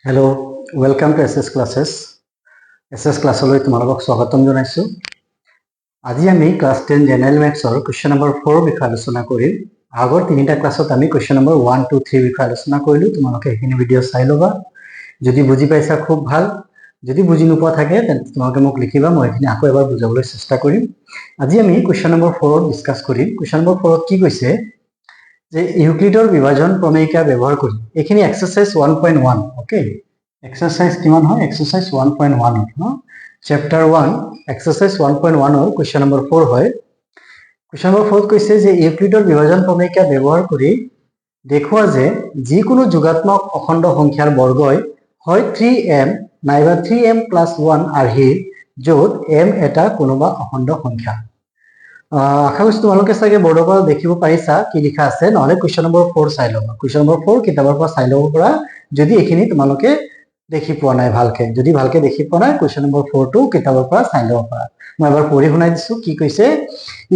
Hello, welcome to SS Classes. SS Classলৈ তোমালোকক স্বাগতম জনাইছো। আজি আমি ক্লাস 10 জেনাৰেল মেথছৰ কোৱেশ্চন নম্বৰ 4 বিষয়ে আলোচনা কৰিম। আগৰ তিনিটা ক্লাছত আমি কোৱেশ্চন নম্বৰ 1 2 3 বিষয়ে আলোচনা কৰিলো। তোমালোকে এইখিনি ভিডিও চাই লবা। যদি বুজি পাইছা খুব ভাল। যদি বুজি নোপোৱা থাকে তেন্তে তোমালোকে মোক লিখিবা, মই এইখিনি আকৌ এবাৰ বুজাবলৈ চেষ্টা কৰিম। আজি আমি কোৱেশ্চন নম্বৰ 4 ডিসকাস কৰিম। কোৱেশ্চন নম্বৰ 4 কি কৈছে যে ইউক্লিডৰ বিভাজন প্ৰমেয়িকা ব্যৱহাৰ কৰি এইখিনি এক্সাৰসাইজ 1.1 ওকে এক্সাৰসাইজ কিমান হয় এক্সাৰসাইজ 1.1 ন চেপ্টাৰ 1 এক্সাৰসাইজ 1.1 ৰ কোৱেশ্চন নম্বৰ 4 হয়। কোৱেশ্চন নম্বৰ 4 কৈছে যে ইউক্লিডৰ বিভাজন প্ৰমেয়িকা ব্যৱহাৰ কৰি দেখুৱা যে যিকোনো যোগাত্মক অখণ্ড সংখ্যাৰ বৰ্গই হয় 3m নাইবা 3m + 1 আৰ্হিৰ য'ত m এটা কোনোবা অখণ্ড সংখ্যা। আশা কৰিছো তোমালোকে চাগে বৰ্ডৰ পৰা দেখিব পাৰিছা কি লিখা আছে, নহলে কোৱেশ্চন নম্বৰ 4 চাই লবা। কোৱেশ্চন নম্বৰ 4 কিতাপৰ পৰা চাই ল'ব পৰা যদি এইখিনি তোমালোকে দেখি পোৱা নাই ভালকে। যদি ভালকে দেখি পোৱা নাই কোৱেশ্চন নম্বৰ 4 টো কিতাপৰ পৰা চাই ল'ব পাৰা। মই এবাৰ পঢ়ি শুনাই দিছো কি কৈছে।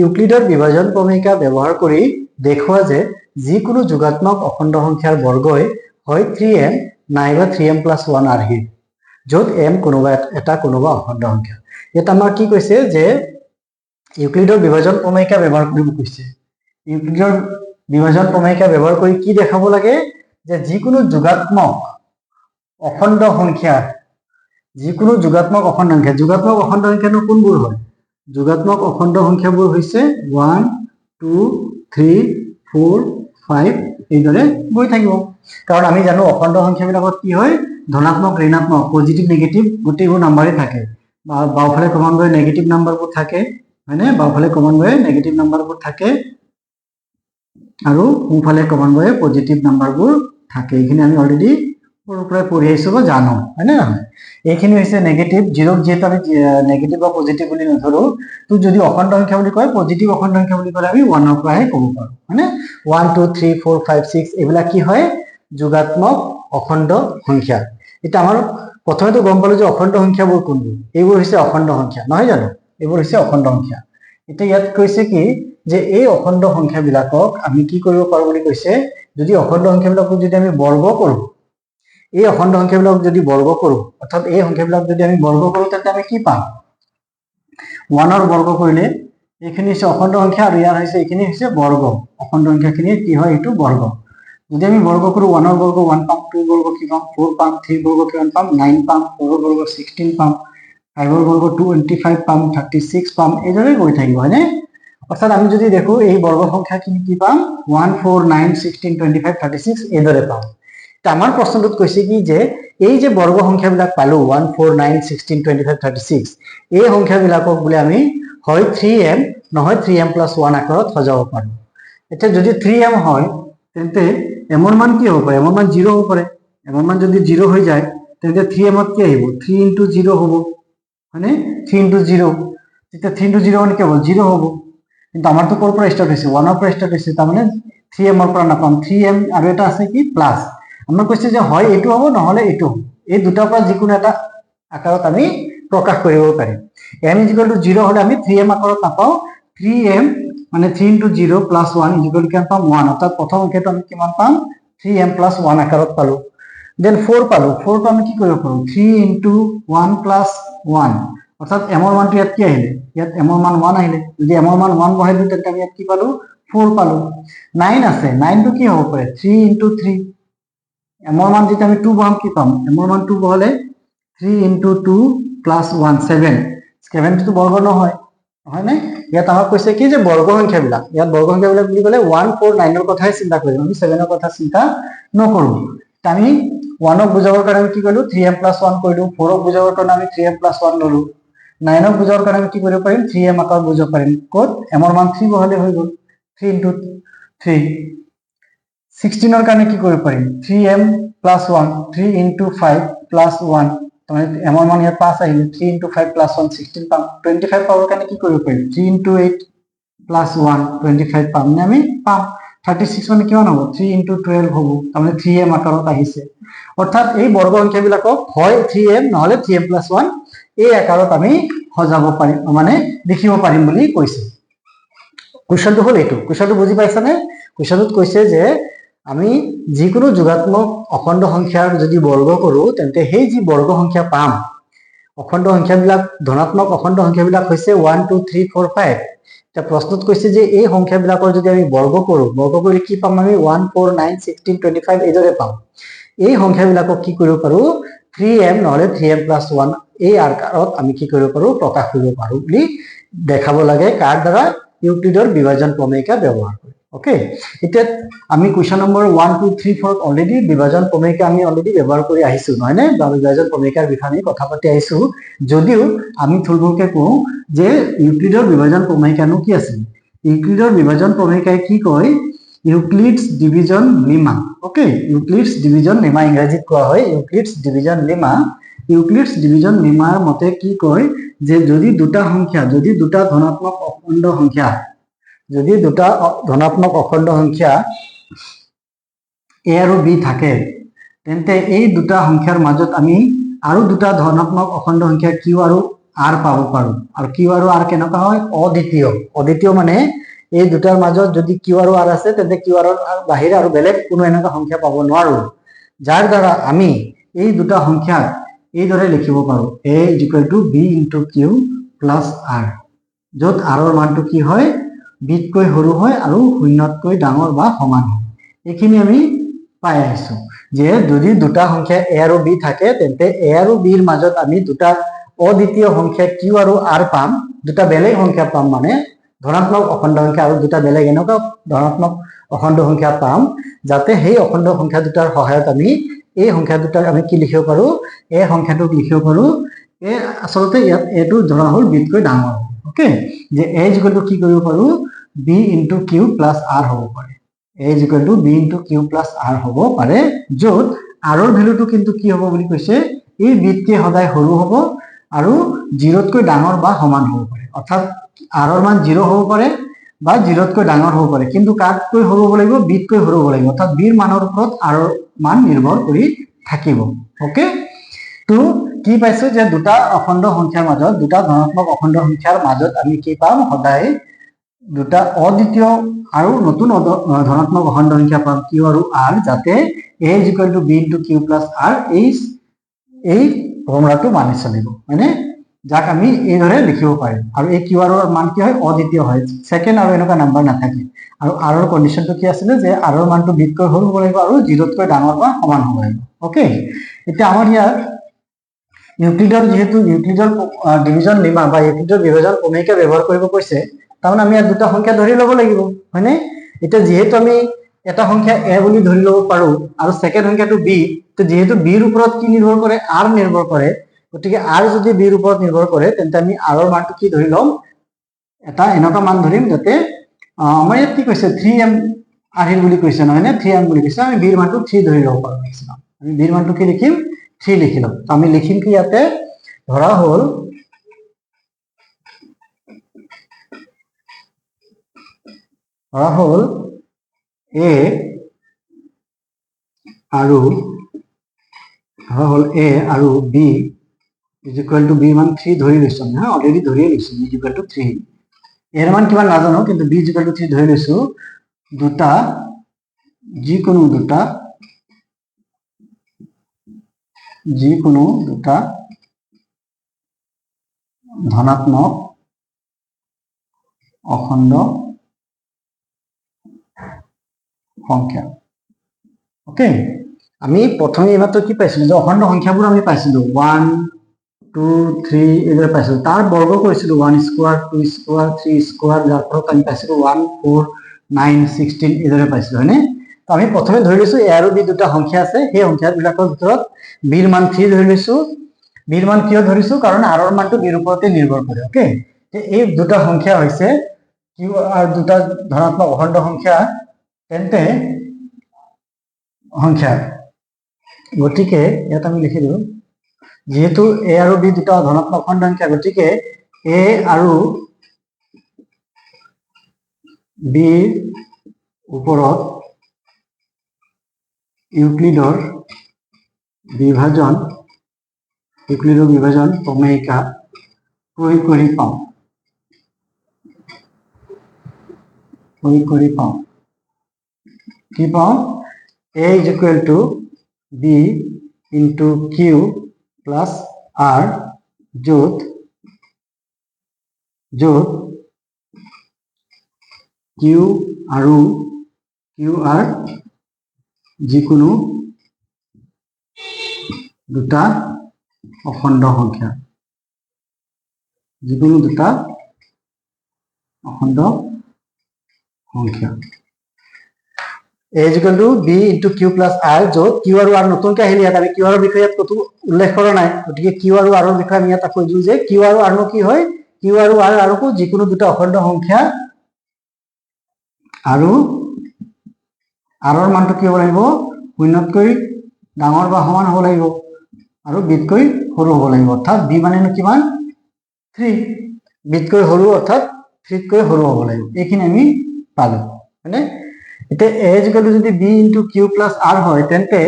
ইউক্লিডৰ বিভাজন প্ৰমেয়িকা ব্যৱহাৰ কৰি দেখুৱা যে যিকোনো যোগাত্মক অখণ্ড সংখ্যাৰ বৰ্গই হয় 3m নাইবা 3m + 1 আৰ্হিৰ য'ত m কোনোবা এটা কোনোবা অখণ্ড সংখ্যা। এটা আমাৰ কি কৈছে যে ইউক্লিডৰ বিভাজন প্ৰমেয়িকা ব্যৱহাৰ কৰিব কৈছে। ইউক্লিডৰ বিভাজন প্ৰমেয়িকা ব্যৱহাৰ কৰি কি দেখাব লাগে যে যিকোনো যোগাত্মক অখণ্ড সংখ্যা যোগাত্মক অখণ্ড সংখ্যানো কোনবোৰ হয়? যোগাত্মক অখণ্ড সংখ্যাবোৰ হৈছে 1 2 3 4 5 এইদৰে গৈ থাকিব। কাৰণ আমি জানো অখণ্ড সংখ্যাবিলাকত কি হয় ধনাত্মক ঋণাত্মক পজিটিভ নেগেটিভ গোটেইবোৰ নাম্বাৰে থাকে। বাওঁফালে ক্ৰমান্বয়ে নেগেটিভ নাম্বাৰবোৰ থাকে হয়নে, বাওঁফালে ক্ৰমান্বয়ে নেগেটিভ নাম্বাৰবোৰ থাকে আৰু সোঁফালে ক্ৰমান্বয়ে পজিটিভ নাম্বাৰবোৰ থাকে। এইখিনি আমি অলৰেডি সৰুৰ পৰাই পঢ়ি আহিছো বা জানো হয়নে নহয়। এইখিনি হৈছে নেগেটিভ, জিৰ'ক যিহেতু আমি নেগেটিভ বা পজিটিভ বুলি নধৰো, তো যদি অখণ্ড সংখ্যা বুলি কয় পজিটিভ অখণ্ড সংখ্যা বুলি ক'লে আমি 1 ৰ পৰাহে ক'ব পাৰো হয়নে। 1 2 3 4 5 6 এইবিলাক কি হয় যোগাত্মক অখণ্ড সংখ্যা। এতিয়া আমাৰ প্ৰথমেতো গম পালো যে অখণ্ড সংখ্যাবোৰ কোনবোৰ, এইবোৰ হৈছে অখণ্ড সংখ্যা নহয় জানো, এইবোৰ হৈছে অখণ্ড সংখ্যা। এতিয়া ইয়াত কৈছে কি যে এই অখণ্ড সংখ্যাবিলাকক আমি কি কৰিব পাৰো বুলি কৈছে, যদি অখণ্ড সংখ্যাবিলাকক যদি আমি বৰ্গ কৰো, এই অখণ্ড সংখ্যাবিলাকক যদি বৰ্গ কৰো অৰ্থাৎ এই সংখ্যাবিলাক যদি আমি বৰ্গ কৰো তেন্তে আমি কি পাম 1 ৰ বৰ্গ কৰিলে এইখিনি হৈছে অখণ্ড সংখ্যা আৰু ইয়াৰ হৈছে এইখিনি হৈছে বৰ্গ। অখণ্ড সংখ্যাখিনি কি হয় এইটো বৰ্গ। যদি আমি বৰ্গ কৰো 1 ৰ বৰ্গ 1 পাম, 2 বৰ্গ কি পাম 4 পাম, 3 বৰ্গ কিমান পাম 9 পাম, 4 ৰ বৰ্গ 16 পাম, 5 ৰ বৰ্গ 25 পাম, 36 পাম, এইদৰে গৈ থাকিব হয়নে। অৰ্থাৎ আমি যদি দেখো এই বৰ্গ সংখ্যাখিনি কি পাম 1 4 9 16 25 36 এইদৰে পাম। আমাৰ প্ৰশ্নটোত কৈছে কি যে এই যে বৰ্গ সংখ্যাবিলাক পালো 1 4 9 16 25 36 এই সংখ্যাবিলাকক বোলে আমি হয় 3m নহয় 3m + 1 আকাৰত সজাব পাৰো। এতিয়া যদি 3m হয় তেন্তে m ৰ মান কি হ'ব পাৰে, m ৰ মান 0 হ'ব পাৰে। m ৰ মান যদি 0 হৈ যায় তেন্তে 3m ত কি আহিব 3 * 0 হ'ব হয়নে, 3 * 0 তেতিয়া 3 * 0 মানে কি হ'ব 0 হ'ব। কিন্তু আমাৰতো ক'ৰ পৰা ষ্টাৰ্ট হৈছে 1 ৰ পৰা ষ্টাৰ্ট হৈছে, তাৰমানে 3m ৰ পৰা নাপাম 3m আৰু এটা আছে কি প্লাস। আমরা কৈছে যে হয় এইটো হ'ব নহলে এইটো হ'ব, এই দুটাৰ পৰা যিকোনো এটা আকাৰত আমি প্ৰকাশ কৰিব পাৰিম। m = 0 হলে আমি 3m আকাৰত নাপাও, 3m মানে 3 * 0 + 1 = কিমান পাম 1, অৰ্থাৎ প্ৰথম সংখ্যাটো আমি কিমান পাম 3m + 1 আকাৰত পালো। দেন 4 পালো, 4 টো আমি কি কৰিব পাৰো 3 * 1 + 1 অৰ্থাৎ m ৰ মানটো ইয়াত কি আহিলে, ইয়াত m ৰ মান 1 আহিলে। যদি m ৰ মান 1 বহাই দিও তেন্তে আমি ইয়াত কি পালো 4 পালো। 9 আছে, 9 টো কি হ'ব পাৰে 3 * 3 m ৰ মান যেতিয়া আমি 2 বহাম কি পাম, m ৰ মান 2 বহালে 3 * 2 + 1 7, 7 টো বৰ্গ নহয় হয় নাই। ইয়াত আমাক কৈছে কি যে বৰ্গ সংখ্যাবিলাক, ইয়াত বৰ্গ সংখ্যাবিলাক বুলি ক'লে 1 4 9 ৰ কথাই চিন্তা কৰিম, আমি 7 ৰ কথা চিন্তা নকৰো। আমি 1 ক বুজাবৰ কাৰণে আমি কি কৰিলো 3m + 1 কৰিলো, 4 ক বুজাবৰ কাৰণে আমি 3m + 1 ললো, 9 ক বুজাবৰ কাৰণে আমি কি কৰিব পাৰিম 3m আকাৰত বুজাব পাৰিম। ক'ত m ৰ মান 3 বহালে হৈ গ'ল 3 * 3। 16 ৰ কাৰণে কি কৰিব পাৰিম 3m + 1 3 * 5 + 1 মানে m ৰ মান ইয়াত 5 আহিলে 3 * 5 + 1 16 পাম। 25 পাবৰ কাৰণে কি কৰিব পাৰিম 3 * 8 + 1 25 পাম নে আমি পাম। 36 মানে কিমান হ'ব 3 * 12 হ'ব, তাৰমানে 3m আকাৰত আহিছে। অৰ্থাৎ এই বৰ্গ সংখ্যাবিলাকক হয় 3m নহলে 3m + 1 এই আকাৰত আমি সজাব পাৰিম মানে দেখিব পাৰিম বুলি কৈছে। কুৱেশ্যনটো হ'ল এইটো, কুৱেশ্যনটো বুজি পাইছানে। কুৱেশ্যনটোত কৈছে যে আমি যিকোনো যোগাত্মক অখণ্ড সংখ্যাৰ যদি বৰ্গ কৰোঁ তেন্তে সেই যি বৰ্গ সংখ্যা পাম অখণ্ড সংখ্যাবিলাক ধনাত্মক অখণ্ড সংখ্যাবিলাক হৈছে 1 2 3 4 5 এটা প্ৰশ্নত কৈছে যে এই সংখ্যাবিলাকৰ যদি আমি বৰ্গ কৰি কি পাম আমি 1 4 9 16 25 এইদৰে পাম এই সংখ্যাবিলাকক কি কৰিব পাৰো 3m নহলে 3m + 1 এই আকাৰত আমি কি কৰিব পাৰো প্ৰকাশ কৰিব পাৰো বুলি দেখাব লাগে কাৰ দ্বাৰা ইউক্লিডৰ বিভাজন প্ৰমেয়িকা ব্যৱহাৰ কৰি ওকে এটা আমি কোৱেশ্চন নম্বৰ 1 2 3 4 অলৰেডি বিভাজন প্ৰমেয়িকা আমি অলৰেডি ব্যৱহাৰ কৰি আহিছো নহয় নে বিভাজন প্ৰমেয়িকাৰ বিষয়ে আমি কথা পাতি আহিছো যদিও আমি থুলমূলকে কওঁ যে ইউক্লিডৰ বিভাজন প্ৰমেয়িকানো কি আছে ইউক্লিডৰ বিভাজন প্ৰমেয়িকাই কি কয় Euclid's division lemma okay Euclid's division lemma ইংৰাজীত কোৱা হয় Euclid's division lemma Euclid's division লেমাৰ মতে কি কয় যে যদি দুটা সংখ্যা যদি দুটা ধনাত্মক অখণ্ড সংখ্যা যদি দুটা ধনাত্মক অখণ্ড সংখ্যা a আৰু b থাকে তেন্তে এই দুটা সংখ্যাৰ মাজত আমি আৰু দুটা ধনাত্মক অখণ্ড সংখ্যা q আৰু r পাব পাৰো আৰু q আৰু r কেনেকুৱা হয় অদ্বিতীয় মানে এই দুটাৰ মাজত যদি q আৰু r আছে তেন্তে q আৰু r বাহিৰে আৰু বেলেগ কোনো এনেকুৱা সংখ্যা পাব নোৱাৰো যাৰ দ্বাৰা আমি এই দুটা সংখ্যাক এইদৰে লিখিব পাৰো a = b * q + r য'ত r ৰ মানটো কি হয় b তকৈ সৰু হয় আৰু শূন্যতকৈ ডাঙৰ বা সমান হয় এইখিনি আমি পাই আহিছো যে যদি দুটা সংখ্যা a আৰু b থাকে তেন্তে a আৰু b ৰ মাজত আমি দুটা অদ্বিতীয় সংখ্যা q আৰু r পাম দুটা বেলেগ সংখ্যা পাম মানে ধনাত্মক অখণ্ড সংখ্যা আৰু দুটা বেলেগ এনেকুৱা ধনাত্মক অখণ্ড সংখ্যা পাম যাতে সেই অখণ্ড সংখ্যা দুটাৰ সহায়ত আমি এই সংখ্যা দুটাক আমি কি লিখিব পাৰো এই সংখ্যাটোক লিখিব পাৰো এ আসলতে ইয়াত এটো ধৰা হল b তকৈ ডাঙৰ ওকে যে a = কি কৰিব পাৰো b * q + r হ'ব পাৰে a = b * q + r হ'ব পাৰে য'ত r ৰ ভ্যালুটো কিন্তু কি হ'ব বুলি কৈছে এই b তকৈ সদায় সৰু হ'ব আৰু 0 তকৈ ডাঙৰ বা সমান হ'ব পাৰে অৰ্থাৎ r ৰ মান 0 হ'ব পাৰে বা 0 তকৈ ডাঙৰ হ'ব পাৰে কিন্তু কাতকৈ সৰু হ'ব লাগিব b তকৈ সৰু হ'ব লাগিব অৰ্থাৎ b ৰ মানৰ ওপৰত r ৰ মান নিৰ্ভৰ কৰি থাকিব ওকে তো কি পাইছো যে দুটা অখণ্ড সংখ্যাৰ মাজত দুটা ধনাত্মক অখণ্ড সংখ্যাৰ মাজত আমি কি পাম সদায় দুটা অদ্বিতীয় আৰু নতুন ধনাত্মক অখণ্ড সংখ্যা পাম q আৰু r যাতে a = b * q + r এই ফৰ্মুলাটো মানি চলিব মানে যাক আমি এইদৰে লিখিব পাৰিম আৰু এই q আৰু r মান কি হয় অদ্বিতীয় হয় সেকেন্ড আৰু এনেকুৱা নাম্বাৰ নাথাকে আৰু r ৰ কন্ডিশনটো কি আছিল যে r ৰ মানটো b তকৈ সৰু হ'ব লাগিব আৰু 0 তকৈ ডাঙৰ বা সমান হ'ব লাগিব ওকে এতিয়া আমাৰ ইয়াত ইউক্লিডৰ যেহেতু ইউক্লিডৰ ডিভিজন লেমা বা ইউক্লিডৰ বিভাজন প্ৰমেয়িকা ব্যৱহাৰ কৰিব কৈছে তাৰমানে আমি ইয়াত দুটা সংখ্যা ধৰি ল'ব লাগিব হয়নে এতিয়া যেহেতু আমি এটা সংখ্যা a বুলি ধৰি ল'ব পাৰো আৰু সেকেন্ড সংখ্যাটো b তো যেহেতু b ৰ ওপৰত কি নিৰ্ভৰ কৰে r নিৰ্ভৰ কৰে গতিকে r যদি b ৰ ওপৰত নিৰ্ভৰ কৰে তেন্তে আমি r ৰ মানটো কি ধৰি ল'ম এটা এনেকুৱা মান ধৰিম যাতে আমাৰ ইয়াত কি কৈছে 3m আহিল বুলি কৈছে নহয় নে 3m বুলি কৈছে আমি b ৰ মানটো 3 ধৰি ল'ব পাৰো মেক্সিমাম আমি b ৰ মানটো কি লিখিম 3 লিখি ল'ম আমি লিখিম কি ইয়াতে ধৰা হল a আৰু b = b মান 3 ধৰি লৈছো আমি অলৰেডি ধৰিয়ে লৈছো b = 3 এৰ মান কিমান নাজানো কিন্তু b = 3 ধৰি লৈছো দুটা যিকোনো দুটা ধনাত্মক অখণ্ড সংখ্যা ওকে আমি প্ৰথমে এইমাত্ৰ কি পাইছিলো যে অখণ্ড সংখ্যাবোৰ আমি পাইছিলো 1 2 3 এইদৰে পাইছিলো তাৰ বৰ্গ কৰিছিলো 1 স্কয়াৰ 2 স্কয়াৰ 3 স্কয়াৰ যাৰ ফলত আমি পাইছিলো 1 4 9 16 এইদৰে পাইছিলো হয়নে তো আমি প্ৰথমে ধৰি লৈছো a আৰু b দুটা সংখ্যা আছে সেই সংখ্যাবিলাকৰ ভিতৰত b ৰ মান 3 ধৰি লৈছো b ৰ মান কিয় ধৰিছো কাৰণ r ৰ মানটো b ৰ ওপৰতে নিৰ্ভৰ কৰে ওকে এই দুটা সংখ্যা হৈছে q আর দুটা ধনাত্মক অখণ্ড সংখ্যা তেন্তে সংখ্যা গতিকে ইয়াত আমি লিখি দিওঁ যেহেতু a আৰু b দুটা ধনাত্মক অখণ্ড সংখ্যা গতিকে a আৰু b ওপৰত ইউক্লিডৰ বিভাজন প্ৰমেয়িকা প্ৰয়োগ কৰি পাওঁ কি পাওঁ a is equal to b into q plus r য'ত q আৰু q r যিকোনো দুটা অখণ্ড সংখ্যা a is equal to b into q plus r য'ত q আৰু r নতুনকৈ আহিলে ইয়াত আমি q আৰু বিষয়ে ইয়াত কতো উল্লেখ কৰা নাই গতিকে q আৰু r বিষয়ে আমি ইয়াত কৈ দিওঁ যে q আৰু r নো কি হয় q আৰু r আৰু যিকোনো দুটা অখণ্ড সংখ্যা আৰু r ৰ মানটো কি হ'ব লাগিব শূন্যতকৈ ডাঙৰ বা সমান হ'ব লাগিব আৰু b তকৈ সৰু হ'ব লাগিব অৰ্থাৎ b মানেনো কিমান 3 b তকৈ সৰু অৰ্থাৎ 3 তকৈ সৰু হ'ব লাগিব এইখিনি আমি পালো মানে এতিয়া a is equal to যদি b into q plus r হয় তেন্তে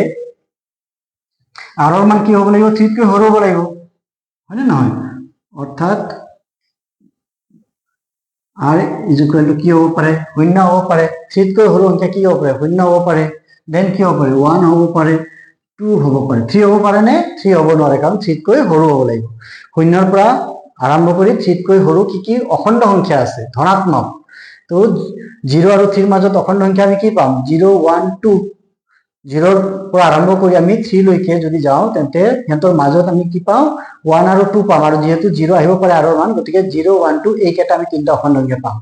r ৰ মান কি হ'ব লাগিব 3 তকৈ সৰু হ'ব লাগিব হয়নে নহয় অৰ্থাৎ r is equal to কি হ'ব পাৰে শূন্য হ'ব পাৰে 3 তকৈ সৰু সংখ্যা কি হ'ব পাৰে শূন্য হ'ব পাৰে দেন কি হ'ব পাৰে 1 হ'ব পাৰে 2 হ'ব পাৰে 3 হ'ব পাৰে নে 3 হ'ব নোৱাৰে কাৰণ 3 তকৈ সৰু হ'ব লাগিব শূন্যৰ পৰা আৰম্ভ কৰি 3 তকৈ সৰু কি অখণ্ড সংখ্যা আছে ধনাত্মক তো 0 আৰু 3 ৰ মাজত অখণ্ড সংখ্যা আমি কি পাম 0 1 2 0 ৰ পৰা আৰম্ভ কৰি আমি 3 লৈকে যদি যাওঁ তেন্তে সিহঁতৰ মাজত আমি কি পাওঁ 1 আৰু 2 পাম আৰু যেহেতু 0 আহিব পাৰে r ৰ মান গতিকে 0 1 2 এইকেইটা আমি তিনিটা অখণ্ড সংখ্যা পাম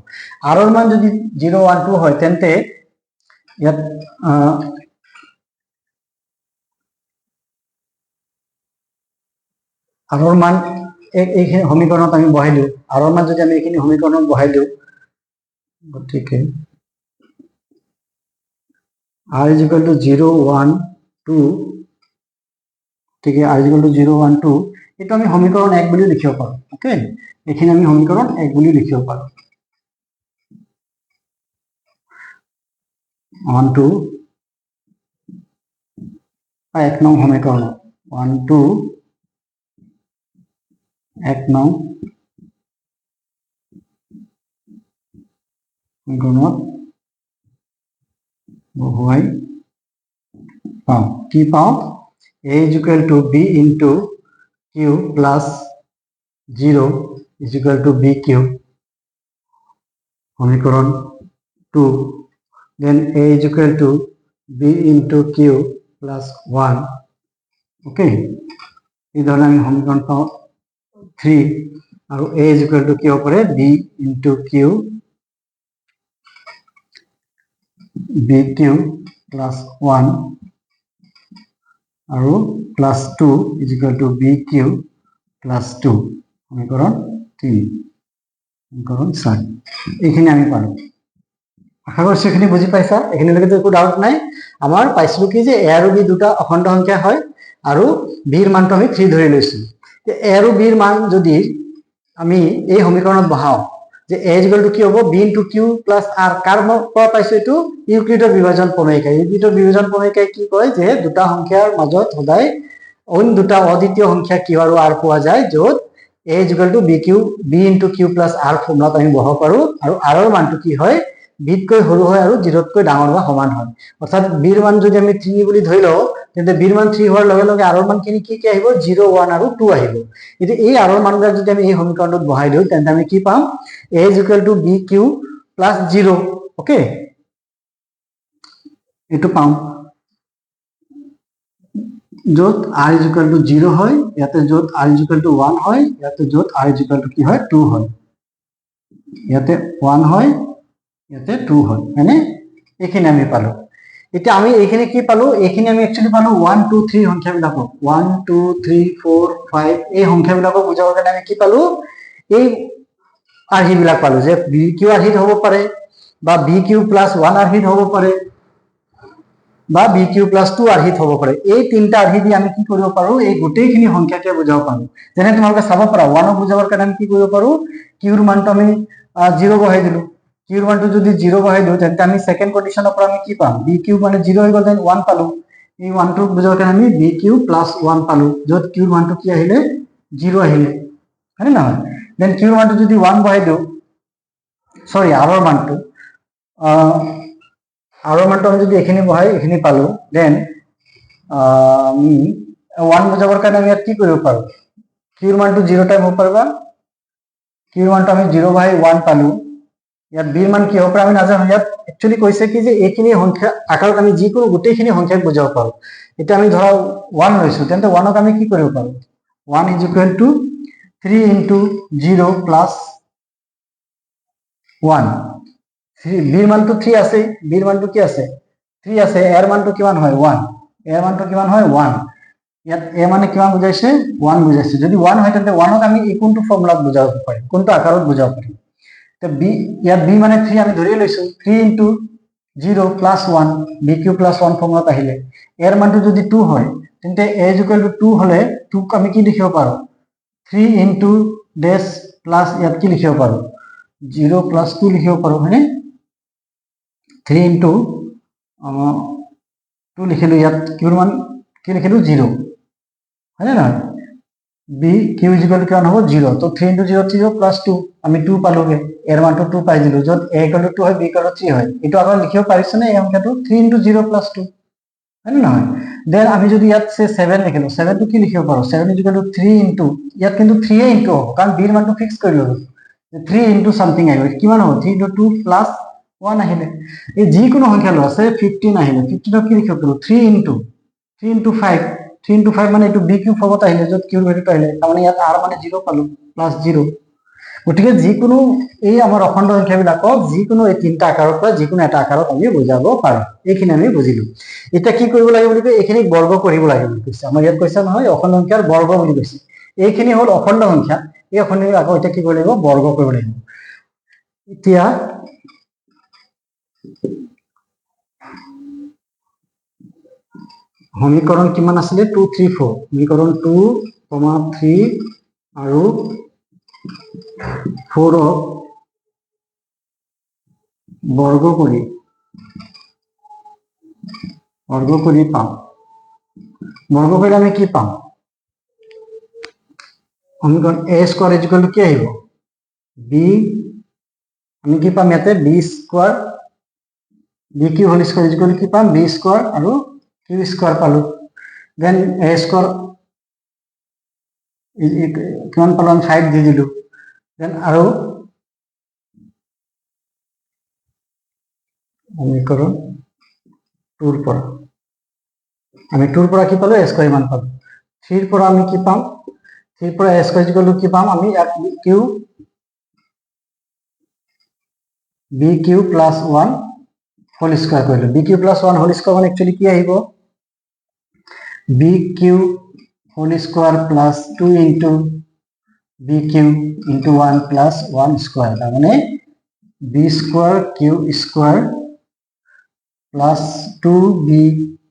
r ৰ মান যদি 0 1 2 হয় তেন্তে ইয়াত r ৰ মান এইখিনি সমীকৰণত আমি বহাই দিওঁ r ৰ মান যদি আমি এইখিনি সমীকৰণত বহাই দিওঁ গতিকে r is equal to 0 1 2 ঠিক আছে r is equal to 0 1 2 এটা আমি সমীকরণ 1 বুলি লিখিব পাৰো ওকে এখানে আমি সমীকৰণ 1 বুলি লিখিব পাৰো 1 2 এক নং সমীকৰণ 1 2 এক নং সমীকৰণত বহুৱাই পাওঁ কি পাওঁ a is equal to b into q plus 0 is equal to b cube সমীকরণ 2 then a is equal to b into q plus 1 okay এই ধৰণে আমি সমীকৰণ পাওঁ 3 আৰু a is equal to কি হ'ব পাৰে b into q b cube plus 1 আৰু plus 2 is equal to b cube plus 2 সমীকৰণ 3 সমীকৰণ 4 এইখিনি আমি পালো আশা কৰিছো এইখিনি বুজি পাইছা এইখিনিলৈকে তো একো ডাউট নাই আমাৰ পাইছিলো কি যে a আৰু b দুটা অখণ্ড সংখ্যা হয় আৰু b ৰ মানটো আমি 3 ধৰি লৈছো যে a আৰু b ৰ মান যদি আমি এই সমীকৰণত বহাও যে a is equal to কি হ'ব b into q plus r কাৰ পৰা পাইছো এইটো ইউক্লিডৰ বিভাজন প্ৰমেয়িকা ইউক্লিডৰ বিভাজন প্ৰমেয়িকাই কি কয় যে দুটা সংখ্যাৰ মাজত সদায় অন্য দুটা অদ্বিতীয় সংখ্যা q আৰু r পোৱা যায় য'ত a is equal to b into q plus r ফৰ্মুলাত আমি বহাব পাৰো আৰু r ৰ মানটো কি হয় b তকৈ সৰু হয় আৰু 0 তকৈ ডাঙৰ বা সমান হয় অৰ্থাৎ b ৰ মান যদি আমি 3 বুলি ধৰি লওঁ তেন্তে b ৰ মান 3 হোৱাৰ লগে লগে r ৰ মানখিনি কি আহিব 0 1 আৰু 2 আহিব কিন্তু এই r ৰ মানবিলাক যদি আমি এই সমীকৰণত বহাই দিওঁ তেন্তে আমি কি পাম a is equal to bq plus 0 okay এইটো পাম য'ত r is equal to 0 হয় ইয়াতে য'ত r is equal to 1 হয় ইয়াতে য'ত r is equal to কি হয় 2 হয় ইয়াতে 1 হয় ইয়াতে 2 হয় মানে এইখিনি আমি পালো এতিয়া আমি এইখিনি কি পালো এইখিনি আমি একচুয়ালি পালো 1 2 3 সংখ্যাবিলাকক 1 2 3 4 5 এই সংখ্যাবিলাকক বুজাবৰ কাৰণে আমি কি পালো এই আৰ্হিবিলাক পালো যে bq আৰ্হিত হ'ব পাৰে বা bq plus 1 আৰ্হিত হ'ব পাৰে বা bq plus 2 আৰ্হিত হ'ব পাৰে এই তিনটা আৰ্হি দি আমি কি কৰিব পাৰো এই গোটেইখিনি সংখ্যাকে বুজাব পাৰো যেনে তোমালোকে চাব পাৰা 1 ক বুজাবৰ কাৰণে আমি কি কৰিব পাৰো q ৰ মানটো আমি 0 বহাই দিলো q ৰ মানটো যদি 0 বহাই দিও তেন্তে আমি সেকেন্ড কন্ডিশনৰ পৰা আমি কি পাম bq মানে 0 হৈ গ'ল দেন 1 পালো এই 1 টো বুজাবৰ কাৰণে আমি bq plus 1 পালো য'ত q ৰ মানটো কি আহিলে 0 আহিলে হয়নে নহয় দেন q ৰ মানটো যদি 1 বহাই দিও সৰি r ৰ মানটো আৰৰ মানটো আমি যদি এইখিনি বহাই এইখিনি পালো, দেন আমি 1 বুজাবৰ কাৰণে আমি ইয়াত কি কৰিব পাৰো, কিউৰ মানটো 0 টাইপ হ'ব পাৰিবা, কিউৰ মানটো আমি 0 বহাই 1 পালো। ইয়াত বিৰ মান কি হ'ব পাৰে আমি নাজানো। ইয়াত একচুৱেলি কৈছে কি যে এইখিনি সংখ্যা আকাৰত আমি যিকোনো গোটেইখিনি সংখ্যাক বুজাব পাৰো। এতিয়া আমি ধৰা 1 লৈছো, তেন্তে 1ক আমি কি কৰিব পাৰো, 1 is equal to 3 into 0 plus 1। বিৰ মানটো 3 আছে, বিৰ মানটো কি আছে 3 আছে, এৰ মানটো কিমান হয় 1, এৰ মানটো কিমান হয় 1। ইয়াত এ মানে কিমান বুজাইছে 1 বুজাইছে। যদি 1 হয় তেন্তে 1ক আমি এই কোনটো ফৰ্মুলাত বুজাব পাৰিম, কোনটো আকাৰত বুজাব পাৰিম। তো বি, ইয়াত বি মানে 3 আমি ধৰি লৈছো, 3 into 0 plus 1, B Q plus 1 ফর্মুলাত আহিলে। এর মানটো যদি 2 হয় তেন্তে এ ইজ ইকুয়াল টু 2 হলে 2ক আমি কি লিখিব পাৰো, 3 ইনটু ডেশ প্লাস ইয়াত কি লিখিব পাৰো 0 প্লাস 2 লিখিব পাৰো, হয়নে। 3 ইনটু 2 লিখিলো, ইয়াত কিউৰ মান কি লিখিলো 0, হয়নে নহয়। B Q is equal to কিমান হ'ব 0। তো 3 ইনটু 0 0 প্লাস 2 আমি 2 পালোগে, এর মানটো 2 পাই দিলো। যত এ ইকুয়াল টু 2 হয় বি ইকুয়াল টু 3 হয়। এটো আবার লিখিব পাৰিছো না এই সংখ্যাটো 3 ইনটু 0 প্লাস 2, হয় না নহয়। দেন আমি যদি ইয়াত সে 7 লিখিলো, 7 টো কি লিখিব পাৰো 7 ইজ ইকুয়াল টু 3 ইনটু, ইয়াত কিন্তু 3 এ ইনটু হ'ব কাৰণ বিৰ মানটো ফিক্স কৰি ললো, 3 ইনটু সামথিং আহিব, কিমান হ'ব 3 ইনটু 2 প্লাস 1 আহিলে। এই যিকোনো সংখ্যা লো আছে 15 আহিলে, 15 কি লিখিব পাৰো 3 ইনটু 5, 3 ইনটু 5 মানে এইটো বি কিউ ফৰ্মত আহিলে, যত কিউৰ ভ্যালুটো আহিলে, তাৰমানে ইয়াত r মানে 0 পালো প্লাস 0। গতিকে যিকোনো এই আমাৰ অখণ্ড সংখ্যাবিলাকক যিকোনো এই তিনটা আকাৰৰ পৰা যিকোনো এটা আকাৰত আমি বুজাব পাৰো। এইখিনি আমি বুজিলো। এতিয়া কি কৰিব লাগে বুলি কয়, এইখিনি বৰ্গ কৰিব লাগে বুলি কৈছে। আমাৰ ইয়াত কৈছে নহয় অখণ্ড সংখ্যাৰ বৰ্গ বুলি কৈছে। এইখিনি হল অখণ্ড সংখ্যা, এই অখণ্ড আকৌ এতিয়া কি কৰিব লাগিব বৰ্গ কৰিব লাগিব। এতিয়া সমীকৰণ কিমান আছিলে 2 3 4, সমীকৰণ 2, 3 আৰু 4 বৰ্গ কৰি পাম। বৰ্গ কৰিলে আমি কি পাম, সমীকৰণ A square is equal to কি আহিব বি, আমি কি পাম ইয়াতে B square, B Q whole square is equal to কি পাম বি স্কোয়ার আৰু কিউ স্কোয়াৰ পালো। দেন এ স্কোয়াৰ কিমান পালো আমি 5 দি দিলো। দেন আৰু সমীকৰণ 2 পৰা আমি 2 পৰা কি পালো এ স্কোয়াৰ মান পালো। 3 পৰা আমি কি পাম, 3 পৰা a square is equal to কি পাম আমি q b Q plus 1 whole square কৰিলো। B Q plus 1 whole square মানে একচুয়ালি কি আহিব b Q whole square plus 2 into B Q into 1 plus 1 square, তার মানে b square Q square plus 2 b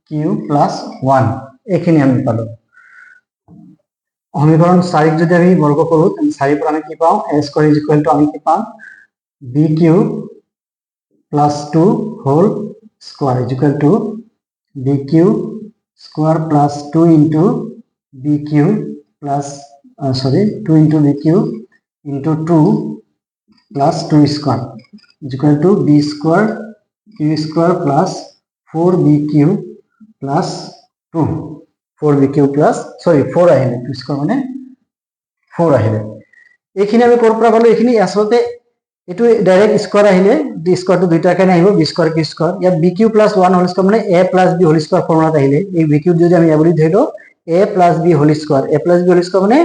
Q plus 1, এইখিনি আমি পালো। সমীকরণ 4 যদি আমি বর্গ কৰো, 4 পৰা আমি কি পাওঁ A square is equal to আমি কি পাম B Q plus 2 whole square is equal to B Q square plus 2 into B Q plus 2 into B Q into 2 plus 2 square is equal to B square Q square plus 4 B Q plus 2, 4 B Q plus 4 আহিলে, 2 square মানে 4 আহিলে। এইখিনি আমি ক'ৰ পৰা পালো, এইখিনি আসলতে এইটো ডাইৰেক্ট স্কোয়াৰ আহিলে, ডি স্কোয়াৰ তো দুইটাৰ কাৰণে আহিব বি স্কোয়ার কিউ স্কোয়ার। ইয়াত b Q plus 1 whole square মানে a plus b whole square ফর্মুলাত আহিলে। এই বি কিউ যদি আমি এ বুলি ধৰিলো a plus b whole square, a plus b whole square মানে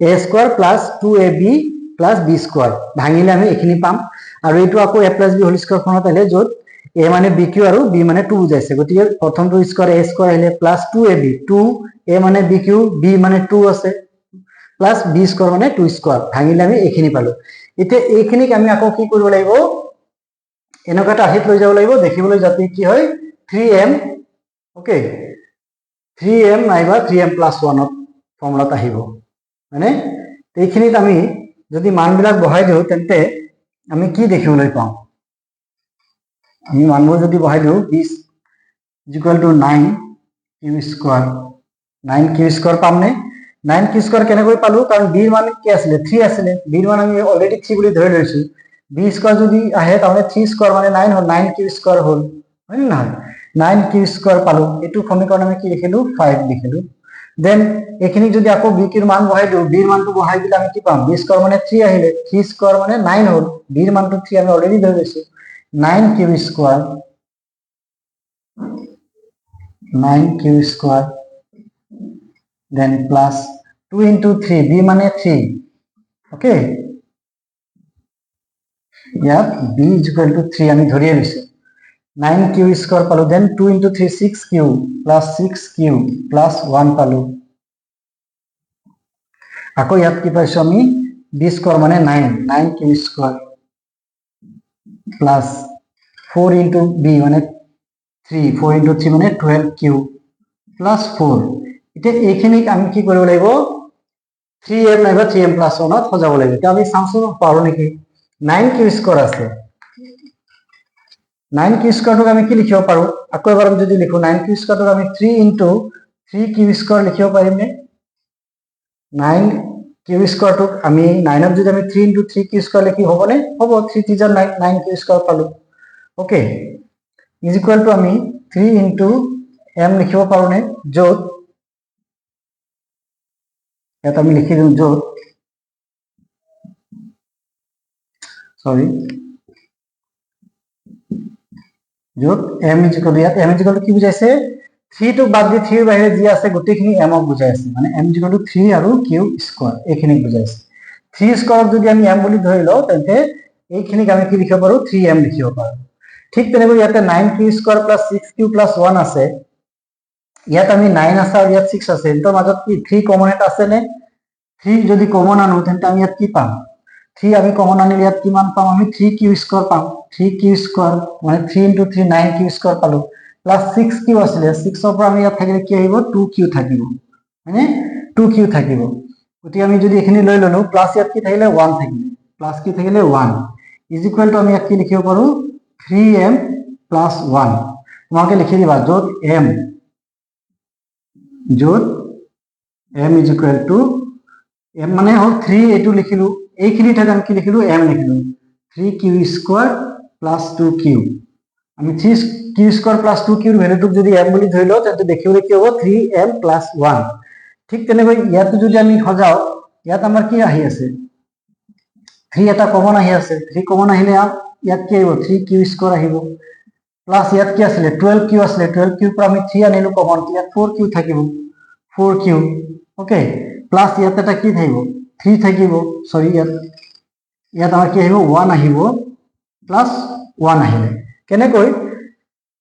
a square plus 2ab plus b square, ভাঙিলে আমি এইখিনি পাম। আৰু এইটো আকৌ a plus b whole square ফৰ্মুলাত আহিলে, য'ত এ মানে বি কিউ আৰু বি মানে 2 বুজাইছে। গতিকে প্ৰথমটো স্কোয়ার এ স্কোয়ার আহিলে প্লাস 2ab, 2 এ মানে বি কিউ, বি মানে 2 আছে, প্লাস বি স্কোয়ার মানে 2 স্কোয়ার, ভাঙিলে আমি এইখিনি পালো। এতিয়া এইখিনিক আমি আকৌ কি কৰিব লাগিব এনেকুৱা এটা আহিত লৈ যাব লাগিব, দেখিবলৈ যাতে কি হয় 3m, ওকে 3m নাইবা 3m প্লাস 1 ফৰ্মুলাত আহিব, মানে এইখিনিত আমি যদি মানবিলাক বহাই দিওঁ তেন্তে আমি কি দেখিবলৈ পাওঁ, আমি মানবোৰ যদি বহাই দিওঁ 20 ইজ ইকুয়াল টু 9 কিউ স্কোয়াৰ, 9 কিউ স্কোয়াৰ পামনে। 9 কিউ স্কোয়াৰ কেনেকৈ পালো, কাৰণ বিৰ মান কি আছিলে 3 আছিলে, বিৰ মান আমি অলৰেডি 3 বুলি ধৰি লৈছো। বি স্কোয়ার যদি আহে তাহলে 3 স্কোয়ার মানে 9 হল, 9 কিউ স্কোয়ার হল। হয় নে নহয় 9 কিউ স্কয়ার পালো এটু সমীকরণ আমি কি লিখিলো 5 লিখিলো দেন এখানে যদি আকো বি এর মান বহাই দিও বি এর মানটো বহাই দিলে আমি কি পাম বি স্কয়ার মানে 3 আহিলে 3 স্কয়ার মানে 9 হল বি এর মানটো 3 আমি অলরেডি ধরে লৈছো 9 Q square 9 Q square then plus 2 into 3 B মানে 3 ওকে ইয়াত বি ইজ ইকুয়াল টু 3 আমি ধরিয়ে লৈছো 9 কিউ স্কয়ার পালো then 2 into 3 6 Q plus 6 Q plus 1 পালো আকৌ ইয়াত কি পাইছো আমি বি স্কয়ার মানে 9 9 Q square plus 4 into b মানে 3 4 into 3 মানে 12 কিউ প্লাস 4 এটা এইখিনি আমি কি কৰিব লাগিব 3m নাইবা 3m প্লাস 1 ত সজাব লাগিব তে আমি চামছো পাৰো নেকি 9 কিউ স্কয়াৰ আছে 9 কিউ স্কয়াৰটো আমি কি লিখিব পাৰো আকৌ এবাৰ আমি যদি লিখো 9 কিউ স্কয়াৰটো আমি 3 into 3 কিউ স্কয়াৰ লিখিব পাৰিম নে 9 কিউ স্কয়ারটো আমি 9 ত যদি আমি 3 into 3 কিউ স্কয়ার লিখি হবনে হব 3 3 9 কিউ স্কয়ার পালো ওকে ইজ ইকুয়াল টু আমি 3 into m লিখিব পাৰো নে যত এটা আমি লিখি দিম যত সরি যত m ইজ ইকুয়াল ইয়াত m ইজ ইকুয়াল কি বুজাইছে 3 টো বাদ দি 3 বাহিৰে যি আছে গোটেইখিনি m ক বুজাই আছে মানে m ইজ ইকুয়াল টু 3 আৰু q স্কয়াৰ এইখিনি বুজাইছে 3 স্কয়াৰ যদি আমি m বুলি ধৰি লও তেন্তে এইখিনিক আমি কি লিখিব পাৰো 3m লিখিব পাৰো ঠিক তেনেকৈ ইয়াতে 9 Q square plus 6 Q plus 1 আছে ইয়াত আমি 9 আছে আৰু ইয়াত 6 আছে এৰ মাজত কি 3 কমন এটা আছে নে 3 যদি কমন আনো তেন্তে আমি ইয়াত কি পাম 3 আমি কমন আনিলে ইয়াত কিমান পাম আমি 3 কিউ স্কয়ার পাম 3 কিউ স্কয়ার মানে 3 into 3 9 কিউ স্কয়ার পালো প্লাস 6 কিউ আছিল 6 ৰ পৰা আমি ইয়াত থাকিলে কি আহিব 2 কিউ থাকিব মানে 2 কিউ থাকিব গতি আমি যদি এখিনি লৈ ললো প্লাস ইয়াত কি থাকিলে 1 থাকিলে প্লাস কি থাকিলে 1 ইজ ইকুয়াল টু আমি ইয়াত কি লিখিব পাৰো 3m plus 1 তোমাকে লিখি দিবা যত m is equal to m মানে হল 3 এটু লিখিলো এইখিনি ঠাইত আমি কি লিখিলো m লিখিলো 3 কিউ স্কয়ার প্লাস 2 কিউ আমি 3 কিউ স্কয়ার প্লাস 2 কিউৰ ভ্যালুটো যদি m বুলি ধৰি লও তেন্তে দেখিবলৈ কি হ'ব 3m plus 1 ঠিক তেনেকৈ ইয়াত যদি আমি সজাও ইয়াত আমাৰ কি আহি আছে 3 এটা কমন আহি আছে 3 কমন আহিলে ইয়াত কি আহিব 3 কিউ স্কয়ার আহিব প্লাস ইয়াত কি আছিল 12 কিউ আছিল 12 কিউ পৰা আমি 3 আনিলো কমন ইয়াত 4 কিউ থাকিব 4 কিউ ওকে প্লাস ইয়াত এটা কি থাকিব 3 থাকিব সরি ইয়াত আমাৰ কি আহিব 1 আহিব প্লাস 1 আহিলে কেনেকৈ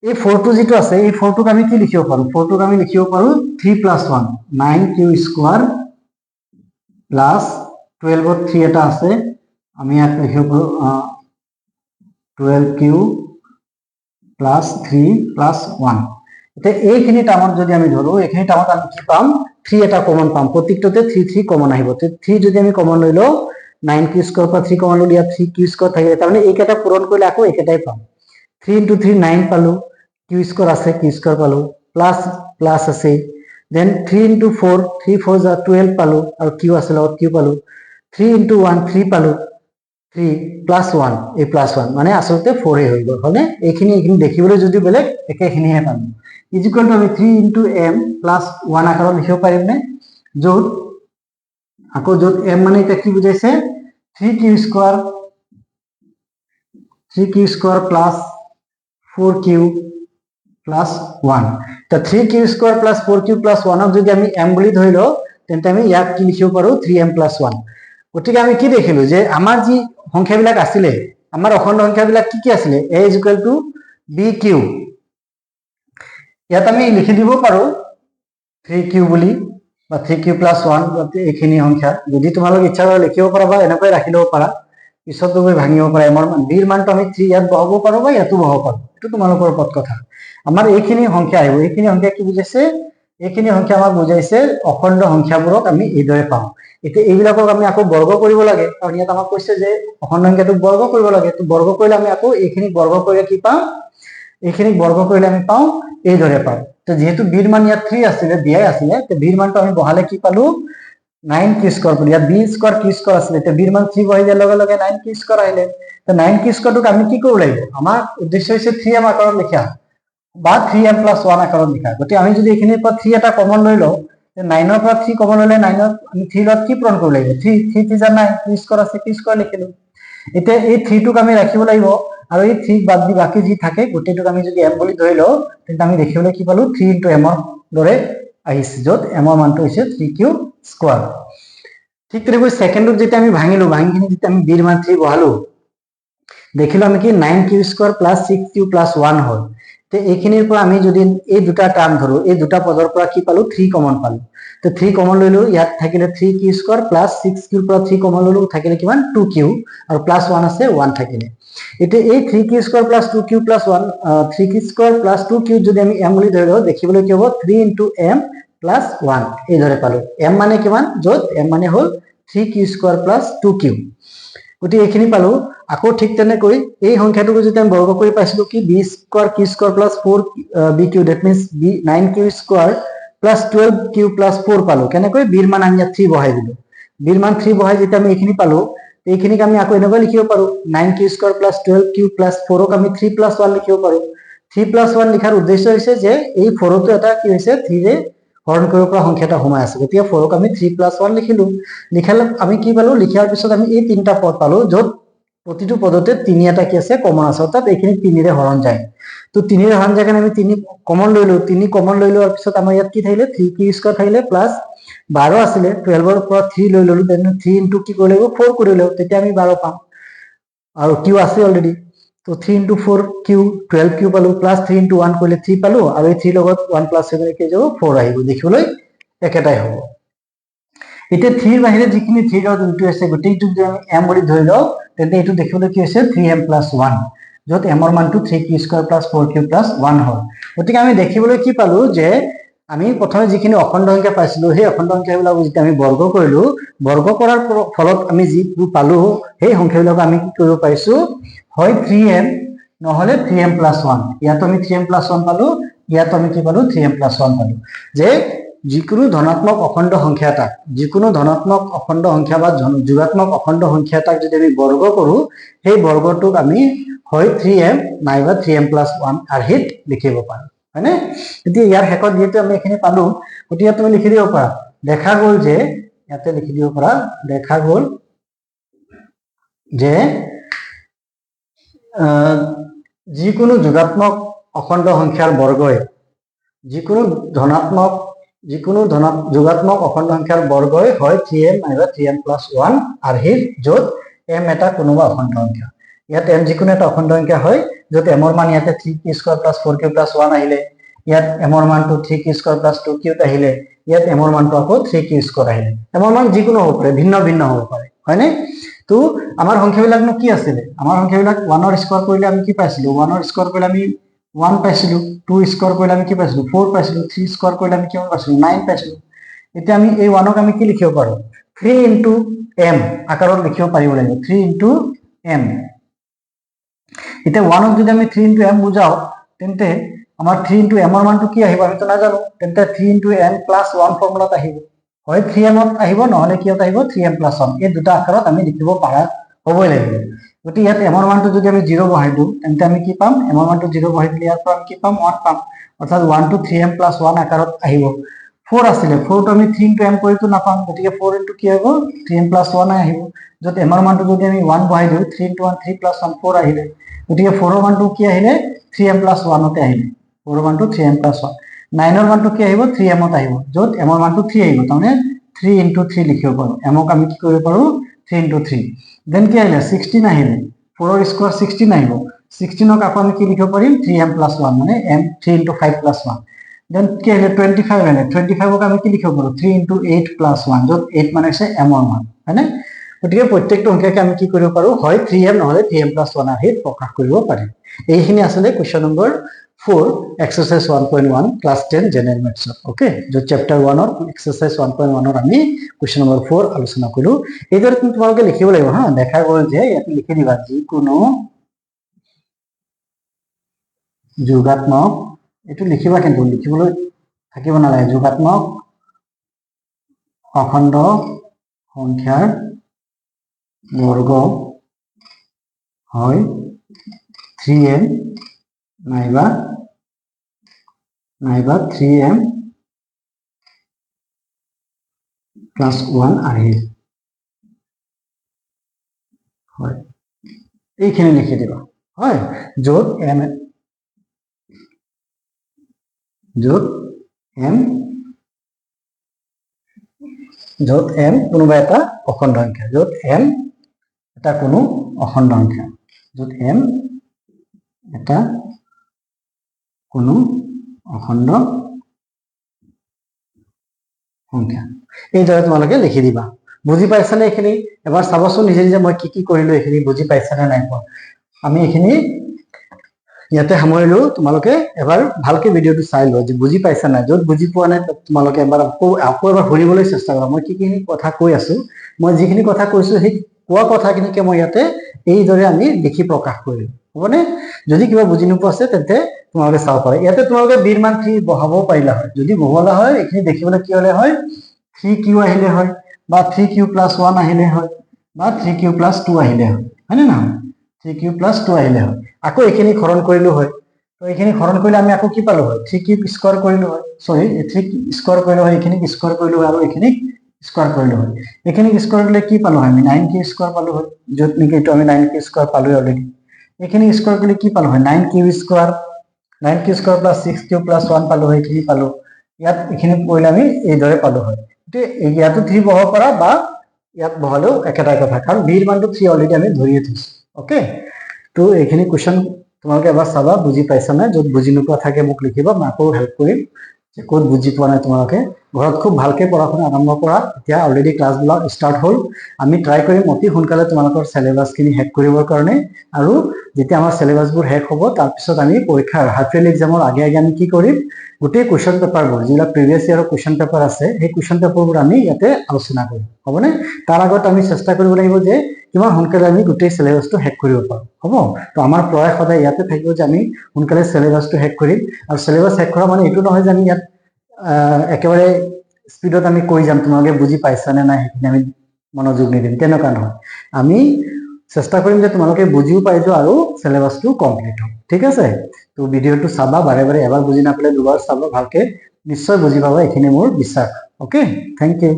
এই 4 টো যেটো আছে এই 4 টোক আমি কি লিখিব পাৰো 4 টোক আমি লিখিব পাৰো 3 plus 1 9 কিউ স্কয়াৰ প্লাস 12 ত 3 এটা আছে আমি ইয়াত লিখিব পাৰো 12 কিউ প্লাস 3 প্লাস 1 এটা এইখিনি টাৰ্মত যদি আমি ধৰো এইখিনি টাৰ্মত আমি কি পাম 3 এটা কমন পাম প্ৰত্যেকটোতে 3 3 কমন আহিব তে 3 যদি আমি কমন লৈ লও 9 কিউ স্কয়ার পৰা 3 কমন লৈ ইয়াত 3 কিউ স্কয়াৰ থাকে তাৰ মানে এইকেটা পূৰণ কৰিলে আকৌ একেটাই পাম 3 into 3 9 পালো কিউ স্কয়ার আছে কিউ স্কয়ার পালো প্লাস প্লাস আছে দেন 3 into 4 3 4 যা 12 পালো আৰু কিউ আছে লগত কিউ পালো 3 into 1 3 পালো 3 plus 1 a plus 1 মানে আসলতে 4 এ হৈ গল হলে এইখিনি দেখিবলৈ যদি বেলেগ একেখিনিহে পাম ইজ ইকুয়াল টু আমি 3 into m plus 1 আকাৰত লিখিব পাৰিম নে যত আকৌ যত m মানে এটা কি বুজাইছে 3 Q square plus 4 Q plus 1 তা 3 Q square plus 4 Q plus 1 ক যদি আমি m বুলি ধৰি লও তেন্তে আমি ইয়াক কি লিখিব পাৰো 3m plus 1 গতিকে আমি কি দেখিলো যে আমাৰ যি সংখ্যাবিলাক আছিল আমাৰ অখণ্ড সংখ্যাবিলাক কি কি আছিল a is equal to bq ইয়াত আমি লিখি দিব পাৰো 3q বুলি বা 3q plus 1 গতি এইখিনি সংখ্যা যদি তোমালোক ইচ্ছা কৰে লিখিব পাৰা বা এনেকৈ ৰাখি লব পাৰা পিছত গৈ ভাঙিব পাৰা এমৰ মান b ৰ মানটো আমি 3 ইয়াত বহাব পাৰো বা ইয়াতো বহাব পাৰো এটো তোমালোকৰ ওপৰত কথা আমাৰ এইখিনি সংখ্যা আহিব এইখিনি সংখ্যা কি বুজাইছে এইখিনি সংখ্যা আমাক বুজাইছে অখণ্ড সংখ্যাবোৰক আমি এইদৰে পাওঁ এতিয়া এইবিলাকক আমি আকৌ বৰ্গ কৰিব লাগে কাৰণ ইয়াত আমাক কৈছে যে অখণ্ড সংখ্যাটো বৰ্গ কৰিব লাগে তো বৰ্গ কৰিলে আমি আকৌ এইখিনি বৰ্গ কৰিলে কি পাম এইখিনি বৰ্গ কৰিলে আমি পাওঁ এইদৰে পাওঁ তো যেহেতু b ৰ মান ইয়াত 3 আছিল দিয়াই আছিল তো b ৰ মানটো আমি বহালে কি পালো 9 কিউ স্কয়াৰ বুলি ইয়াত b স্কয়াৰ কিউ স্কয়াৰ আছিল তো b ৰ মান 3 বহাই দিয়াৰ লগে লগে 9 কিউ স্কয়াৰ আহিলে তো 9 কিউ স্কয়াৰটোক আমি কি কৰিব লাগিব আমাৰ উদ্দেশ্য হৈছে 3m আকাৰত লিখা বা 3m + 1 আকাৰত লিখা। গতিকে আমি যদি এইখিনিৰ পৰা 3 এটা কমন লৈ লওঁ, 9ৰ পৰা 3 কমন ললে 9ৰ আমি 3 লগত কি পূৰণ কৰিব লাগিব? 3 3 3 9 3 স্কয়াৰ আছে 3 স্কয়াৰ লিখিলো। এতিয়া এই 3 টোক আমি ৰাখিব লাগিব আৰু এই 3 বাদ দি বাকি যি থাকে গোটেইটোক আমি যদি m বুলি ধৰি লওঁ তেন্তে আমি দেখিবলৈ কি পালো 3 * m ৰ দৰে আহিছে, য'ত m ৰ মানটো হৈছে 3q স্কয়াৰ। ঠিক তেনেকৈ সেকেন্ডত যেতিয়া আমি ভাঙিলো, ভাঙিখিনি যেতিয়া আমি b ৰ মান 3 বহালো, দেখিলো আমি কি 9q স্কয়াৰ + 6q + 1 হ'ল। তে এইখিনিৰ পৰা আমি যদি এই দুটা টাৰ্ম ধৰো, এই দুটা পদৰ পৰা কি পালো 3 কমন পালো। তো 3 কমন লইলো, ইয়াত থাকিলে 3q স্কয়াৰ + 6q পৰা 3 কমন লইলো, থাকিলে কিমান 2q আৰু +1 আছে 1 থাকিলে। এতিয়া এই 3q square + 2q + 1 3q square + 2q যদি আমি m বুলি ধৰি লওঁ, দেখিবলৈ কি হ'ব 3 * m + 1 এই ধৰে পালো। m মানে কিমান? য'ত m মানে হ'ল 3q স্কয়াৰ + 2q। গতি এইখিনি পালো। আকৌ ঠিক তেনেকৈ এই সংখ্যাটোক যদি আমি বৰ্গ কৰি পাইছিলো কি b square q square + 4bq, that means 9q square + 12q + 4 পালো। কেনেকৈ? b ৰ মান আমি 3 বহাই দিলো। b ৰ মান 3 বহাই যেতিয়া আমি এইখিনি পালো, এইখিনিক আমি আকৌ এনেকৈ লিখিব পাৰো 9q স্কয়াৰ + 12q + 4 ক আমি 3 + 1 লিখিব পাৰো। 3 + 1 লিখাৰ উদ্দেশ্য হৈছে যে এই 4 টো এটা কি হৈছে 3 ৰে হৰণ কৰিব পৰা সংখ্যা এটা সোমাই আছে। গতিকে 4 ক আমি 3 + 1 লিখিলো। লিখালে আমি কি পালো? লিখাৰ পিছত আমি এই তিনিটা পদ পালো, য'ত প্ৰতিটো পদতে 3 এটা কি আছে কমন আছে, অৰ্থাৎ এইখিনি 3 ৰে হৰণ যায়। তো 3 ৰে হৰণ যায় কাৰণে আমি 3 কমন লইলো, 3 কমন লৈ লোৱাৰ পিছত আমাৰ ইয়াত কি থাকিলে 3q স্কয়াৰ থাকিলে প্লাস 12 আছিলে, 12 ৰ পৰা 3 লৈ ললো, তেনে 3 * কি কৰিব লাগিব 4 কৰি লও, তেতিয়া আমি 12 পাম। আৰু q আছে অলৰেডি, তো 3 * 4 q 12q পালো, প্লাস 3 * 1 কৰিলে 3 পালো, আৰু এই 3 লগত 1 + 7 কি যাব 4 আহিব। দেখিবলৈ একেটাই হ'ব। এতিয়া 3 ৰ বাহিৰে যিখিনি 3 ৰ যোনটো আছে গোটেইটো যদি আমি m বুলি ধৰি লওঁ, তেন্তে এইটো দেখিবলৈ কি হৈছে 3m + 1, য'ত m ৰ মানটো 3q স্কয়াৰ + 4q + 1 হ'ল। গতিকে আমি দেখিবলৈ কি পালো যে আমি প্ৰথমে যিখিনি অখণ্ড সংখ্যা পাইছিলো, সেই অখণ্ড সংখ্যাবিলাক যেতিয়া আমি বৰ্গ কৰিলো, বৰ্গ কৰাৰ ফলত আমি যিটো পালো সেই সংখ্যাবিলাক আমি কি কৰিব পাৰিছো, হয় 3m নহলে 3m + 1। ইয়াতো আমি 3m + 1 পালো, ইয়াতো আমি কি পালো 3m + 1 পালো। যে যিকোনো ধনাত্মক অখণ্ড সংখ্যা এটা, যিকোনো ধনাত্মক অখণ্ড সংখ্যা বা যোগাত্মক অখণ্ড সংখ্যা এটাক যদি আমি বৰ্গ কৰো, সেই বৰ্গটোক আমি হয় 3m নাইবা 3m + 1 আৰ্হিত লিখিব পাৰো, হয়নে? এতিয়া ইয়াৰ শেষত যেহেতু আমি এইখিনি পালো, গতিকে তুমি লিখি দিব পাৰা, দেখা গ'ল যে, ইয়াতে লিখি দিব পাৰা, দেখা গ'ল যে যিকোনো যোগাত্মক অখণ্ড সংখ্যাৰ বৰ্গই যিকোনো যোগাত্মক অখণ্ড সংখ্যাৰ বৰ্গই হয় 3m নাইবা 3m + 1 আৰ্হিত, য'ত m এটা কোনোবা অখণ্ড সংখ্যা। ইয়াত m যিকোনো এটা অখণ্ড সংখ্যা হয়, য'ত m ৰ মান ইয়াতে 3q স্কয়াৰ + 4q + 1 আহিলে, ইয়াত m ৰ মানটো 3q স্কয়াৰ + 2q আহিলে, ইয়াত m ৰ মানটো আকৌ 3q স্কয়াৰ আহিলে। m ৰ মান যিকোনো হ'ব পাৰে, ভিন্ন ভিন্ন হ'ব পাৰে, হয়নে? তো আমাৰ সংখ্যাবিলাকনো কি আছিলে? আমাৰ সংখ্যাবিলাক 1 ৰ স্কয়াৰ কৰিলে আমি কি পাইছিলো? 1 ৰ স্কয়াৰ কৰিলে আমি 1 পাইছিলো, 2 স্কয়াৰ কৰিলে আমি কি পাইছিলো? 4 পাইছিলো, 3 স্কয়াৰ কৰিলে আমি কিমান পাইছিলো? 9 পাইছিলো। এতিয়া আমি এই 1 ক আমি কি লিখিব পাৰো? 3 * m আকাৰত লিখিব পাৰিব লাগিব, 3 * m। এতিয়া 1 ক যদি আমি 3 * m বুজাও, তেন্তে আমাৰ 3 * m ৰ মানটো কি আহিব আমিতো নাজানো, তেন্তে 3 * m + 1 ফৰ্মুলাত আহিব। হয় 3m ত আহিব, নহলে কিহত আহিব 3m + 1, এই দুটা আকাৰত আমি লিখিব পাৰা হ'বই লাগিব। গতিকে ইয়াত m ৰ মানটো যদি আমি 0 বহাই দিওঁ, তেন্তে আমি কি পাম? m ৰ মানটো 0 বহাই দিলে ইয়াৰ পৰা আমি কি পাম? 1 পাম, অৰ্থাৎ 1 টো 3m + 1 আকাৰত আহিব। 4 আছিলে, 4 টো আমি 3 * m কৰিতো নাপাম, গতিকে 4 * কি হ'ব 3m + 1 আহিব, য'ত m ৰ মানটো যদি আমি 1 বহাই দিওঁ 3 * 1 3 + 1 4 আহিলে, গতিকে 4 ৰ মানটো কি আহিলে 3m + 1 তে আহিলে, 4 ৰ মানটো 3m + 1। 9 ৰ মানটো কি আহিব 3m ত আহিব, য'ত m ৰ মানটো 3 আহিব, তাৰমানে 3 * 3 লিখিব পাৰো, m ক আমি কি কৰিব পাৰো 3 * 3। দেন কি আহিলে 16 আহিলে, 4 ৰ স্কয়াৰ 16 আহিব, 16 ক আকৌ আমি কি লিখিব পাৰিম 3m + 1, মানে m 3 * 5 + 1। দেন কি আহিলে 25 আহিলে, 25 ক আমি কি লিখিব পাৰো 3 * 8 + 1, য'ত 8 মানে হৈছে m ৰ মান, হয়নে? গতিকে প্ৰত্যেকটো সংখ্যাকে আমি কি কৰিব পাৰো, হয় 3m নহলে 3m + 1 আৰ্হিত প্ৰকাশ কৰিব পাৰিম। এইখিনি আছিলে question number 4 exercise 1.1 class 10 general মেথছৰ। ওকে, য'ত চেপ্টাৰ 1 ৰ এক্সাৰসাইজ 1.1 ৰ আমি কুৱেশ্যন নম্বৰ 4 আলোচনা কৰিলো। এইদৰে তোমালোকে লিখিব লাগিব হা, দেখা গ'ল যে ইয়াতে লিখি দিবা, যিকোনো যোগাত্মক, এইটো লিখিবা কিন্তু লিখিবলৈ থাকিব নালাগে, যোগাত্মক অখণ্ড সংখ্যাৰ বৰ্গ হয় 3m নাইবা নাইবা 3m প্লাস 1 আহিল হয় এইখিনি লিখি দিবা হয় য'ত m কোনোবা এটা অখণ্ড সংখ্যা য'ত m এটা কোনো অখণ্ড সংখ্যা য'ত m এটা কোনো অখণ্ড সংখ্যা এইদৰে তোমালোকে লিখি দিবা বুজি পাইছানে এইখিনি এবাৰ চাবচোন নিজে নিজে মই কি কৰিলো এইখিনি বুজি পাইছানে নাই পোৱা আমি এইখিনি ইয়াতে সামৰিলো তোমালোকে এবাৰ ভালকে ভিডিঅটো চাই লোৱা যে বুজি পাইছা নাই য'ত বুজি পোৱা নাই তোমালোকে এবাৰ আকৌ এবাৰ শুনিবলৈ চেষ্টা কৰা মই কি কথা কৈ আছো মই যিখিনি কথা কৈছো সেই কোৱা কথাখিনিকে মই ইয়াতে এইদৰে আমি লিখি প্ৰকাশ কৰিম হ'বনে যদি কিবা বুজি নোপোৱা আছে তেন্তে তোমালোকে চাব পাৰা ইয়াতে তোমালোকে বীৰ মান 3 বহাবও পাৰিলা হয় যদি বহোৱা হয় এইখিনি দেখিবলৈ কি হলে হয় 3q আহিলে হয় বা 3q + 1 আহিলে হয় বা 3q + 2 আহিলে হয় হয়নে নহয় 3q + 2 আহিলে হয় আকৌ এইখিনি হৰণ কৰিলো হয় তো এইখিনি হৰণ কৰিলে আমি আকৌ কি পালো হয় 3q স্কয়াৰ কৰিলো হয় সৰি 3q স্কয়াৰ কৰিলো হয় এইখিনি স্কয়াৰ কৰিলো আৰু এইখিনি স্কয়াৰ কৰিলো হয় এইখিনি স্কয়াৰ কৰিলে কি পালো হয় আমি 9q স্কয়াৰ পালো হয় য'ত নেকি এইটো আমি 9q স্কয়াৰ পালো অলৰেডি এইখিনি স্কয়াৰ কৰিলে কি পালো হয় 9q square 9q square + 6q + 1 পালো হয় এইখিনি পালো ইয়াত এইখিনি কৰিলে আমি এইদৰে পালো হয় ইয়াতো 3 বহাব পাৰা বা ইয়াত বহালেও একেটাই কথা কাৰণ বীৰ মানটো 3 অলৰেডি আমি ধৰিয়ে থৈছো ওকে তো এইখিনি কোৱেশ্চন তোমালোকে এবাৰ চাবা বুজি পাইছা নাই য'ত বুজি নোপোৱা থাকে মোক লিখিবা মই আকৌ হেল্প কৰিম যে ক'ত বুজি পোৱা নাই তোমালোকে ঘৰত খুব ভালকে পঢ়া শুনা আৰম্ভ কৰা এতিয়া অলৰেডি ক্লাছবিলাক ষ্টাৰ্ট হ'ল আমি ট্ৰাই কৰিম অতি সোনকালে তোমালোকৰ সিলেবাসখিনি শেষ কৰিবৰ কাৰণে আৰু যেতিয়া আমাৰ সিলেবাসবোৰ শেষ হ'ব তাৰপিছত আমি পৰীক্ষাৰ হাফ ইয়াৰলি এক্সামৰ আগে আগে আমি কি কৰিম গোটেই কুৱেশ্চন পেপাৰবোৰ যিবিলাক প্ৰিভিয়াছ ইয়াৰৰ কুৱেশ্চন পেপাৰ আছে সেই কুৱেশ্চন পেপাৰবোৰ আমি ইয়াতে আলোচনা কৰিম হ'বনে তাৰ আগত আমি চেষ্টা কৰিব লাগিব যে কিমান সোনকালে আমি গোটেই সিলেবাসটো শেষ কৰিব পাৰোঁ হ'ব তো আমাৰ প্ৰয়াস সদায় ইয়াতে থাকিব যে আমি সোনকালে সিলেবাসটো শেষ কৰিম আৰু সিলেবাস শেষ কৰা মানে এইটো নহয় যে আমি ইয়াত একেবাৰে স্পীডত আমি কৈ যাম তোমালোকে বুজি পাইছা নে নাই সেইখিনি আমি মনোযোগ নিদিম তেনেকুৱা নহয় আমি চেষ্টা কৰিম যে তোমালোকে বুজিও পাই যোৱা আৰু সিলেবাসটো কমপ্লিট হওক ঠিক আছে তো ভিডিঅ'টো চাবা বাৰে বাৰে এবাৰ বুজি নাপালে দুবাৰ চাবা ভালকে নিশ্চয় বুজি পাবা এইখিনি মোৰ বিশ্বাস ওকে থেংক ইউ